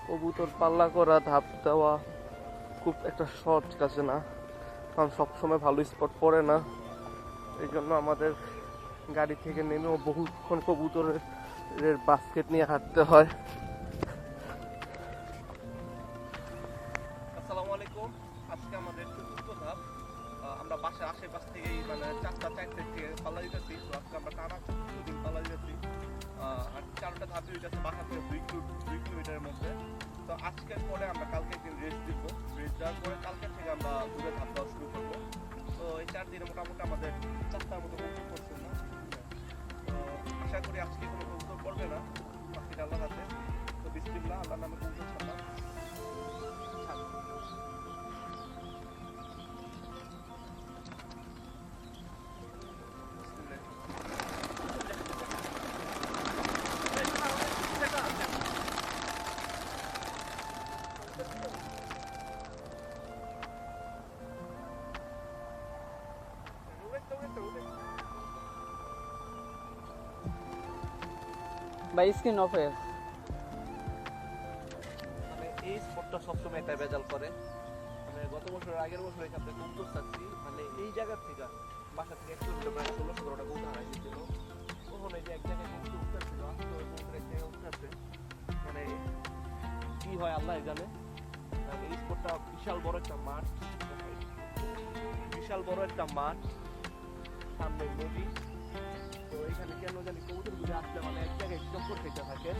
কবুতর পাল্লা করা, ধাপ দেওয়া খুব একটা সহজ কাছে না, কারণ সবসময় ভালো স্পট পড়ে না। এই জন্য আমাদের গাড়ি থেকে নেমেও বহুক্ষণ কবুতরের বাস্কেট নিয়ে হাঁটতে হয়। আসসালামু আলাইকুম। আজকে আমাদের চতুর্থ ধাপ। আমরা বাসার আশেপাশ থেকেই মানে 4টা থেকে পাল্লা দিতেছি। তো আজকে আমরা টানা 4 দিন পাল্লা দিতেছি। আর 4টা ধাপে হইতেছে বাসা থেকে 2 কিলোমিটারের মধ্যে। তো আজকের পরে আমরা কালকে একদিন রেস্ট দিব। রেস্ট দেওয়ার পরে কালকে থেকে আমরা দূরে ধাপ দেওয়া শুরু করবো। তো এই 4 দিনে মোটামুটি আমাদের 4টার মতো কবুতর পড়ছে না। তো আশা করি আজকে কোনো কবুতর পড়বে না, বাকিটা আল্লাহর হাতে। তো বিসমিল্লাহ, আল্লাহর নামে কবুতর ছাড়লাম। ভাই স্ক্রিন অফ হয়ে মানে এই স্পটটা সবসময় এটা ভেজাল করে। মানে গত বছর আগের বছর এখান থেকে কবুতর ছাড়ছি, মানে এই জায়গা থেকে বাসা থেকে 1 কিলোমিটার প্রায় 16-17টা কবুতর হারাইছিল। তখন এই যে এক জায়গায় কবুতর উঠতেছিল, আজকে ওই কবুতর এক জায়গায় উঠতেছে। মানে কি হয় আল্লাহ জানে। আর এই স্পটটা বিশাল বড় একটা মাঠ, বিশাল বড় একটা মাঠ, সামনে নদী। তো এখানে কেন জানি কবুতর ঘুরে আসলে মানে এক জায়গায় চক্কর খেতে থাকে।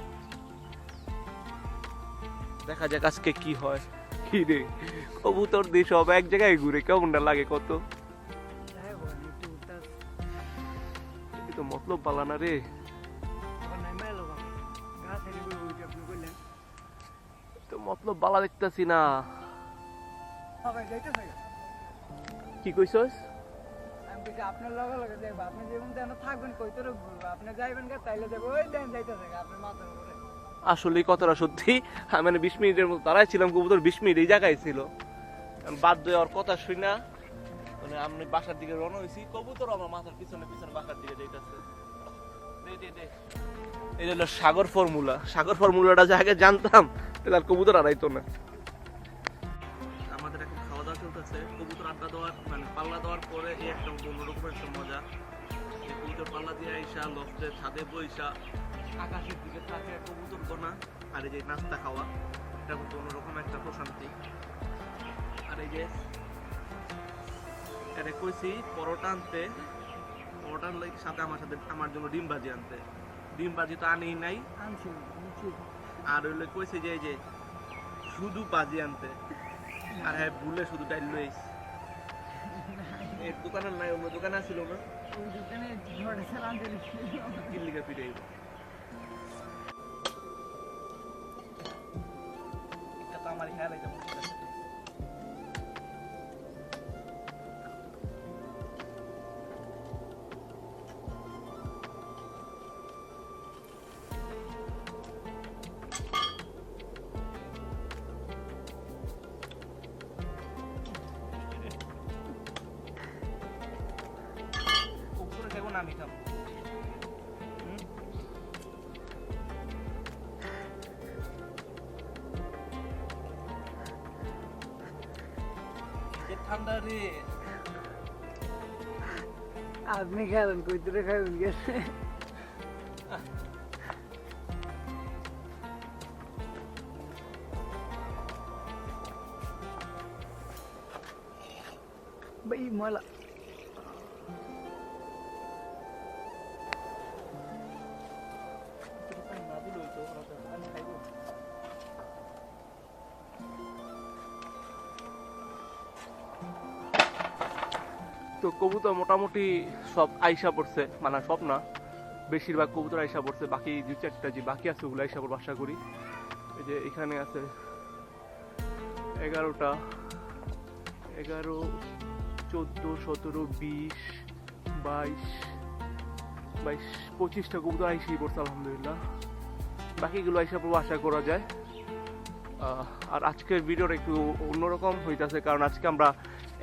দেখা যাক আজকে কি হয়। কি রে, কবুতর দিয়ে সব এক জায়গায় ঘুরে কেমনটা লাগে কত। এই তো মতলব পালানা রে। তো মতলব বালা দেখতেছি না। কি কইছস? আপনার লগে লগে দেখবো, আপনি যেমন থাকবেন কইতরে ঘুরবো, আপনি যাইবেন কা তাইলে যাবো, ওই দেন যাইতেছে আপনার মাথার উপরে। আসলে কথাটা সত্যি। আমি মানে 20 মিনিটের মতো দাঁড়াই ছিলাম, কবুতর 20 মিনিট এই জায়গায় ছিল। বাধ্য হয়ে ওর কথা শুই না মানে আমি বাসার দিকে রওনা হয়েছি, কবুতর আমার মাথার পিছনে পিছনে বাসার দিকে যাইতেছে। এই হলো সাগর ফর্মুলা। সাগর ফর্মুলাটা যে আগে জানতাম তাহলে আর কবুতর আড়াইতো না। আমাদের এখন খাওয়া দাওয়া চলতেছে। কবুতর আড্ডা দেওয়ার মানে পাল্লা দেওয়ার পরে এই একটা অন্যরকম একটা মজা। এই কবুতর পাল্লা দিয়ে আইসা লফটের ছাদে বইসা আকাশের দিকে থাকে কবুতর গোনা আর এই যে নাস্তা খাওয়া, এটা কিন্তু অন্যরকম একটা প্রশান্তি। আর এই যে এটা কইছি পরোটা আনতে, পরোটার সাথে আমার জন্য ডিম ভাজি আনতে। ডিম ভাজি তো আনেই নাই, আর হইলে কইছে যে এই যে শুধু ভাজি আনতে, আর হ্যাঁ ভুলে শুধু ডাইল লইস। এর দোকানের নাই, অন্য দোকানে আসছিল না, ওই দোকানে কিল্লিকা পিটাইব। এটা তো আমার খেয়াল এটা বলতে আছে। আমি খাবো। ঠান্ডা রে, আপনি খাবেন কইতরে খাবেন গেছে। ভাই ময়লা তো কবুতর মোটামুটি সব আইসা পড়ছে, মানে সব না, বেশিরভাগ কবুতর আইসা পড়ছে। বাকি 2-4টা যে বাকি আছে ওগুলো আইসা পড়বো আশা করি। এই যে এখানে আছে 11টা, 11, 14, 17, 20, 22, 25টা কবুতর আইসেই পড়ছে আলহামদুলিল্লাহ। বাকিগুলো আইসা পড়বো আশা করা যায়। আর আজকের ভিডিওটা একটু অন্যরকম হইতেছে, কারণ আজকে আমরা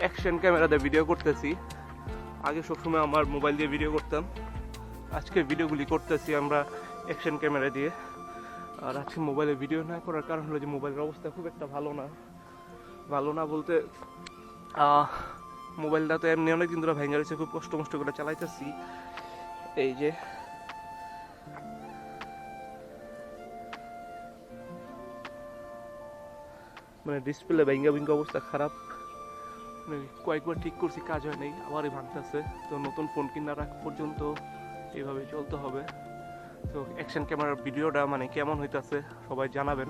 অ্যাকশন ক্যামেরাতে ভিডিও করতেছি। আগে সবসময় আমার মোবাইল দিয়ে ভিডিও করতাম, আজকের ভিডিওগুলি করতেছি আমরা অ্যাকশন ক্যামেরা দিয়ে। আর আজকে মোবাইলে ভিডিও না করার কারণ হলো যে মোবাইলের অবস্থা খুব একটা ভালো না বলতে মোবাইলটা তো এমনি অনেক দিন ধরে ভেঙে রয়েছে, খুব কষ্ট করে চালাইতেছি। এই যে মানে ডিসপ্লে ভেঙে অবস্থা খারাপ, মানে কয়েকবার ঠিক করছি কাজ হয় নাই, আবারই ভাঙতেছে। তো নতুন ফোন কেনার আগ পর্যন্ত এইভাবে চলতে হবে। তো অ্যাকশন ক্যামেরার ভিডিওটা মানে কেমন হইতাছে সবাই জানাবেন।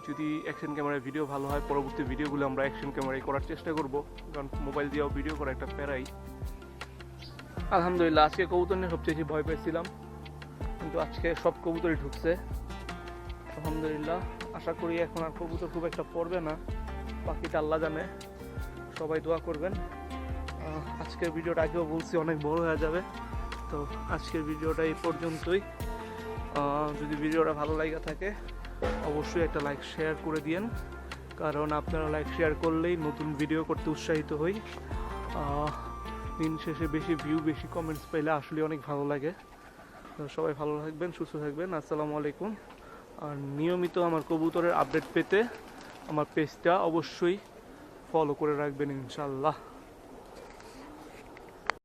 যদি অ্যাকশন ক্যামেরার ভিডিও ভালো হয়, পরবর্তী ভিডিওগুলো আমরা অ্যাকশন ক্যামেরায় করার চেষ্টা করব, কারণ মোবাইল দিয়েও ভিডিও করা একটা প্যারাই। আলহামদুলিল্লাহ আজকে কবুতর নিয়ে সবচেয়ে বেশি ভয় পেয়েছিলাম, কিন্তু আজকে সব কবুতরই ঢুকছে আলহামদুলিল্লাহ। আশা করি এখন আর কবুতর খুব একটা পড়বে না, বাকিটা আল্লাহ জানে। সবাই দোয়া করবেন। আজকের ভিডিওটা আগেও বলছি অনেক বড় হয়ে যাবে, তো আজকের ভিডিওটা এই পর্যন্তই। যদি ভিডিওটা ভালো লাগে থাকে অবশ্যই একটা লাইক শেয়ার করে দিয়েন, কারণ আপনারা লাইক শেয়ার করলেই নতুন ভিডিও করতে উৎসাহিত হই। দিন শেষে বেশি ভিউ বেশি কমেন্টস পাইলে আসলে অনেক ভালো লাগে। তো সবাই ভালো থাকবেন, সুস্থ থাকবেন। আসসালামু আলাইকুম। আর নিয়মিত আমার কবুতরের আপডেট পেতে আমার পেজটা অবশ্যই ফলো করে রাখবেন ইনশাল্লাহ।